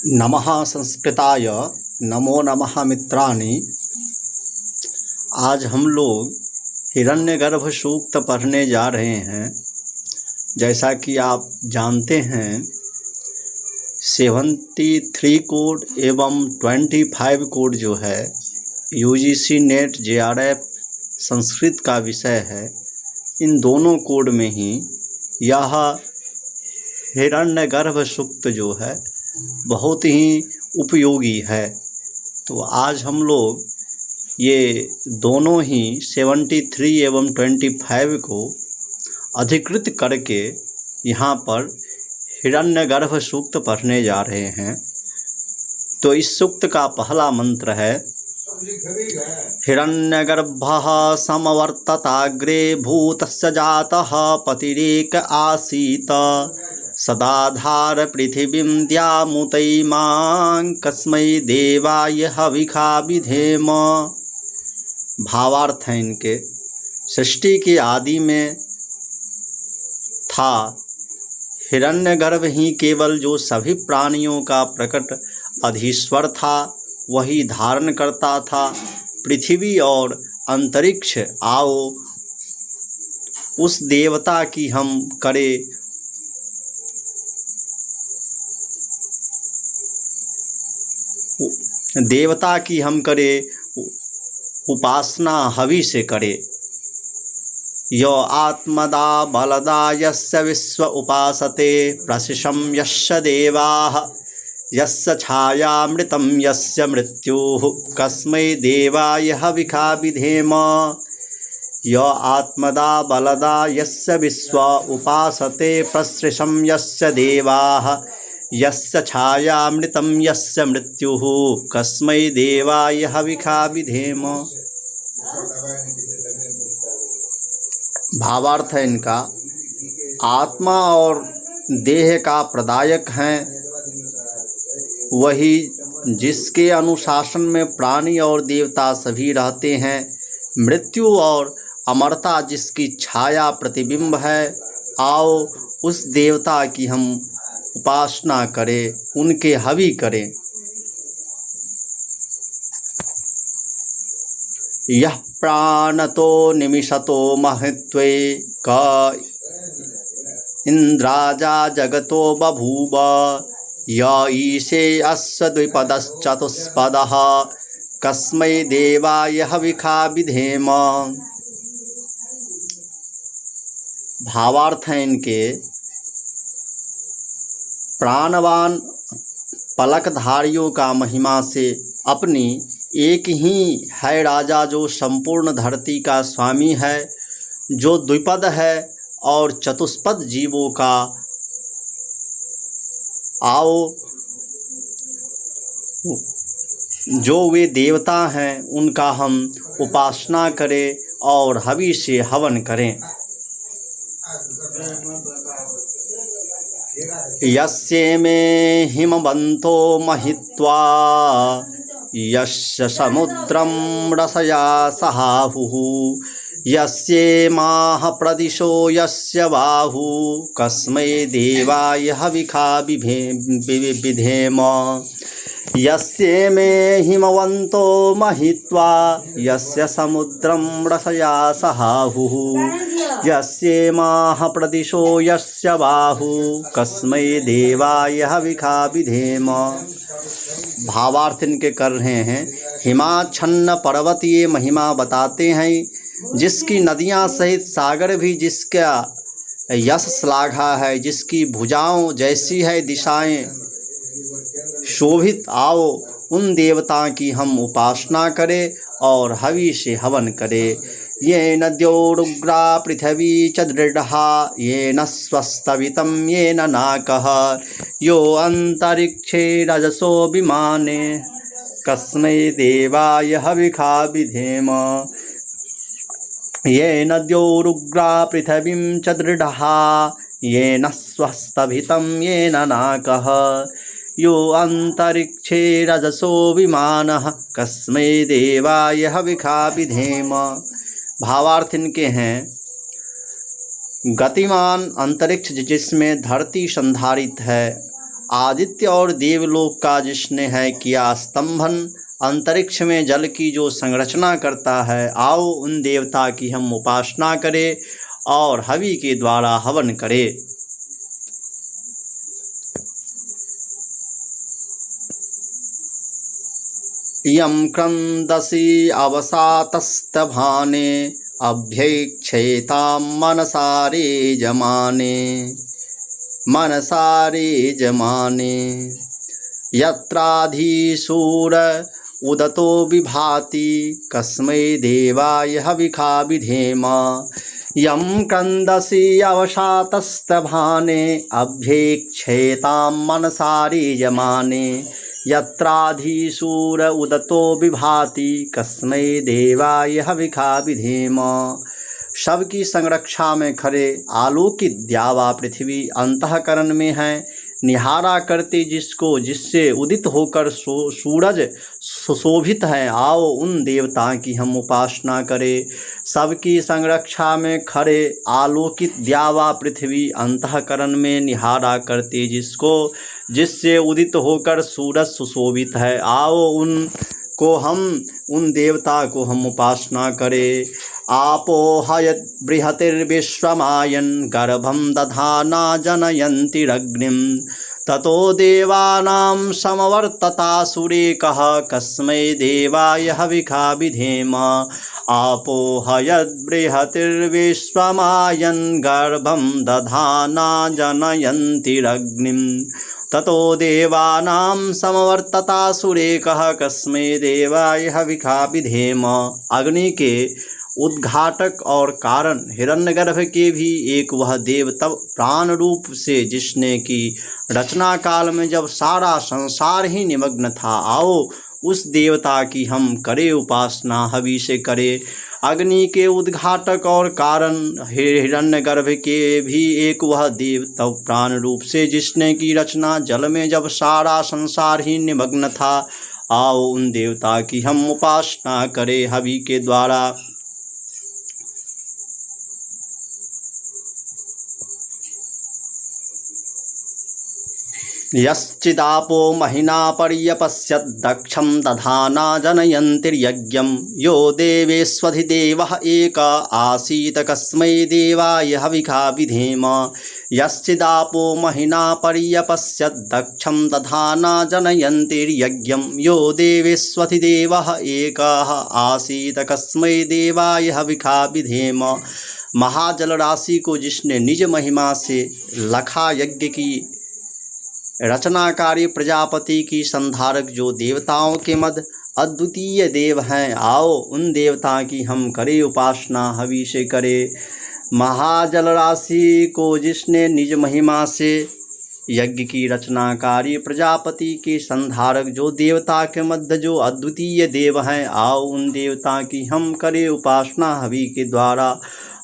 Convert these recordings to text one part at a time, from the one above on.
नमः संस्कृताय नमो नमः मित्राणि। आज हम लोग हिरण्यगर्भ सूक्त पढ़ने जा रहे हैं। जैसा कि आप जानते हैं 73 कोड एवं 25 कोड जो है यूजीसी नेट जेआरएफ संस्कृत का विषय है। इन दोनों कोड में ही यह हिरण्यगर्भ सूक्त जो है बहुत ही उपयोगी है। तो आज हम लोग ये दोनों ही 73 एवं 25 को अधिकृत करके यहाँ पर हिरण्यगर्भ सूक्त पढ़ने जा रहे हैं। तो इस सूक्त का पहला मंत्र है हिरण्यगर्भः समवर्तताग्रे भूतस्य जातः पतिरेक आसीत सदाधार पृथिवीं द्यामुतैमां कस्मै देवाय हविखा विधेम। भावार्थ है इनके, सृष्टि के आदि में था हिरण्यगर्भ ही केवल जो सभी प्राणियों का प्रकट अधीश्वर था, वही धारण करता था पृथ्वी और अंतरिक्ष। आओ उस देवता की हम करें उपासना, हवि से करे। यो आत्मदा बलदा यस्य विश्व उपासते प्रशिशं यस्य देवाः यस्य छायामृतं यस्य मृत्युः कस्मै देवाय हविखा विधेम। यो आत्मदा बलदा यस्य विश्व उपासते प्रशिशं यस्य देवाः यस्य छायामृतं यस्य मृत्युः कस्मै देवाय हविखा विधेम। भावार्थ है इनका, आत्मा और देह का प्रदायक हैं वही जिसके अनुशासन में प्राणी और देवता सभी रहते हैं। मृत्यु और अमरता जिसकी छाया प्रतिबिंब है। आओ उस देवता की हम उपासना करें, उनके हवि करें। यह प्राणतो निमिषतो महित्वे क इंद्राजा जगतो बभूव य ईशे अस्य द्विपदश्चतुष्पदः कस्मै देवाय हविखा विधेम। भावार्थ हैं इनके, प्राणवान पलकधारियों का महिमा से अपनी एक ही है राजा जो संपूर्ण धरती का स्वामी है, जो द्विपद है और चतुष्पद जीवों का। आओ जो वे देवता हैं उनका हम उपासना करें और हवि से हवन करें। यस्य में हिमवन्तो महित्वा यस्य समुद्रं रसया सहाहुः यस्येमाः प्रदिशो यस्य बाहु कस्मै देवाय हविखा विधेम। यस्य में हिमवन्तो महित्वा यस्य समुद्रं रसया सहाहुः यस्येमाः प्रदिशो यस्य बाहु कस्मै देवाय हविखा विधेम। भावार्थ इनके कर रहे हैं, हिमाच्छन्न पर्वत ये महिमा बताते हैं जिसकी नदियां सहित सागर भी जिसका यश श्लाघा है, जिसकी भुजाओं जैसी है दिशाएं शोभित। आओ उन देवता की हम उपासना करें और हवि से हवन करें। ये नद्योरुग्रा पृथ्वी च दृढ़ा येन स्वस्तवितं येन नाकः यो अंतरिक्षे रजसो विमाने कस्मै देवाय हविखा विधेम। ये नद्योरुग्रा पृथ्वीं च दृढ़ा येन स्वस्तभितं येन नाकः यो अंतरिक्षे रजसो विमानः कस्मै देवाय हविखा विधेम। भावार्थ इनके हैं, गतिमान अंतरिक्ष जिसमें धरती संधारित है आदित्य और देवलोक का जिसने है किया स्तंभन, अंतरिक्ष में जल की जो संरचना करता है, आओ उन देवता की हम उपासना करें और हवि के द्वारा हवन करें। यम क्रंदसी अवसातस्तभाने अभ्यक्षेतां मनसारे जमाने यत्राधीशूर उदतो विभाति कस्मै देवाय हविखा विधेम। यम क्रंदसी अवसातस्तभाने अभ्यक्षेतां मनसारे जमाने यत्राधीशूर उदतो विभाति कस्मै देवाय हविखा विधेम। सबकी संरक्षा में खड़े आलोकित द्यावा पृथ्वी अंतःकरण में है, निहारा करते जिसको जिससे उदित होकर सूरज सुशोभित है, आओ उन देवता की हम उपासना करें। सबकी संरक्षा में खड़े आलोकित द्यावा पृथ्वी अंतःकरण में निहारा करते जिसको जिससे उदित होकर सूरज सुशोभित है, आओ उन देवता को हम उपासना करें। आपो हयत् बृहतिर्विश्वमायन् गर्भं दधाना जनयन्तिरग्निं ततो देवानां समवर्ततासुरेकः कस्मै देवाय हविखा विधेम। आपो हयत् बृहतिर्विश्वमायन् गर्भं दधाना जनयन्तिरग्निं ततो देवानां समवर्ततासुरेकः कस्मै देवाय हविखा विधेम। अग्नि के उद्घाटक और कारण हिरण्यगर्भ के भी एक वह देव तब प्राण रूप से जिसने की रचना काल में जब सारा संसार ही निमग्न था, आओ उस देवता की हम करें उपासना, हवि से करें। अग्नि के उद्घाटक और कारण हिरण्यगर्भ के भी एक वह देव तब प्राण रूप से जिसने की रचना जल में जब सारा संसार ही निमग्न था, आओ उन देवता की हम उपासना करें हवि के द्वारा। यश्चिदापो महिना पर्यपश्यत् दक्षं दधाना जनयन्तिर्यज्ञं यो देवेष्वधिदेवः एक आसीत् कस्मै देवाय हविखा विधेम। यश्चिदापो महिना पर्यपश्यत् दक्षं दधाना जनयन्तिर्यज्ञं यो देवेष्वधिदेवः एक आसीत् कस्मै देवाय हविखा विधेम। महाजल राशि को जिसने निज महिमा से लखा यज्ञ की रचनाकारी प्रजापति की संधारक जो देवताओं के मध्य अद्वितीय देव हैं, आओ उन देवता की हम करें उपासना, हवि से करें। महाजल राशि को जिसने निज महिमा से यज्ञ की रचनाकारी प्रजापति के संधारक जो देवता के मध्य जो अद्वितीय देव हैं, आओ उन देवता की हम करें उपासना, हवि के द्वारा।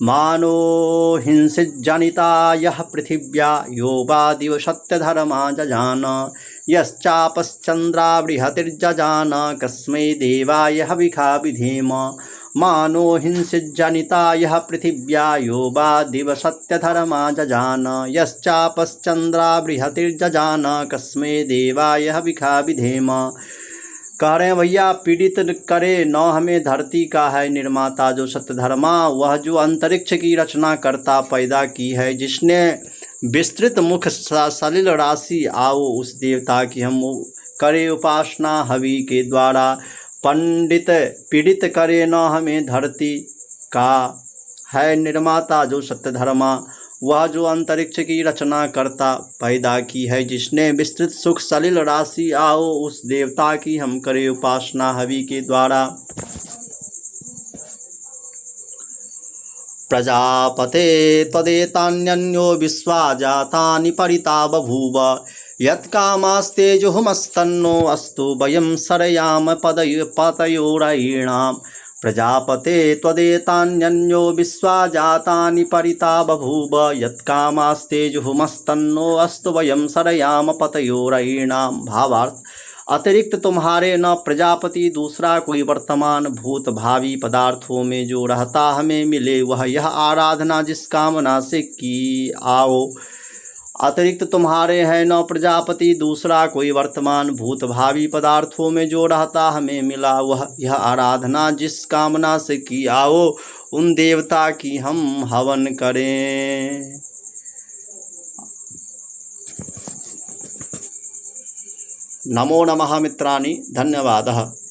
मानो हिंसिज्जनिता यः पृथिव्या यो वा दिवसत्यधर्मा जजान यश्चापश्चन्द्रा बृहतिर्जजान कस्मै देवाय हविखा विधेम। मानो हिंसिज्जनिता यः पृथिव्या यो वा दिवसत्यधर्मा जजान यश्चापश्चन्द्रा बृहतिर्जजान कस्मै देवाय हविखा विधेम। कह रहे हैं भैया, पीड़ित करे न हमें धरती का है निर्माता जो सत्यधर्मा, वह जो अंतरिक्ष की रचना करता पैदा की है, जिसने विस्तृत मुख सलिल राशि, आओ उस देवता की हम करें उपासना, हवि के द्वारा। पंडित पीड़ित करे न हमें धरती का है निर्माता जो सत्यधर्मा, वह जो अंतरिक्ष की रचना करता पैदा की है, जिसने विस्तृत सुख सलिल राशि, आओ उस देवता की हम करें उपासना, हवि के द्वारा। प्रजापते त्वदेतान्यन्यो विश्वा जातानि परिता बभूव यत्कामास्तेजुहुमस्तन्नो अस्तु वयं सरयाम पतयोरयीणाम्। प्रजापते त्वदेतान्यन्यो विश्वा जातानि परिता बभूव यत्कामास्तेजुहुमस्तन्नो अस्तु वयं सरयाम पतयोरयीणाम्। भावार्थ, अतिरिक्त तुम्हारे न प्रजापति दूसरा कोई वर्तमान भूत भावी पदार्थों में जो रहता हमें मिले, वह यह आराधना जिस कामना से की, आओ अतिरिक्त तुम्हारे है न प्रजापति, दूसरा कोई वर्तमान भूत भावी पदार्थों में जो रहता हमें मिला वह यह आराधना जिस कामना से की आओ उन देवता की हम हवन करें। नमो नमः मित्राणि, धन्यवादः।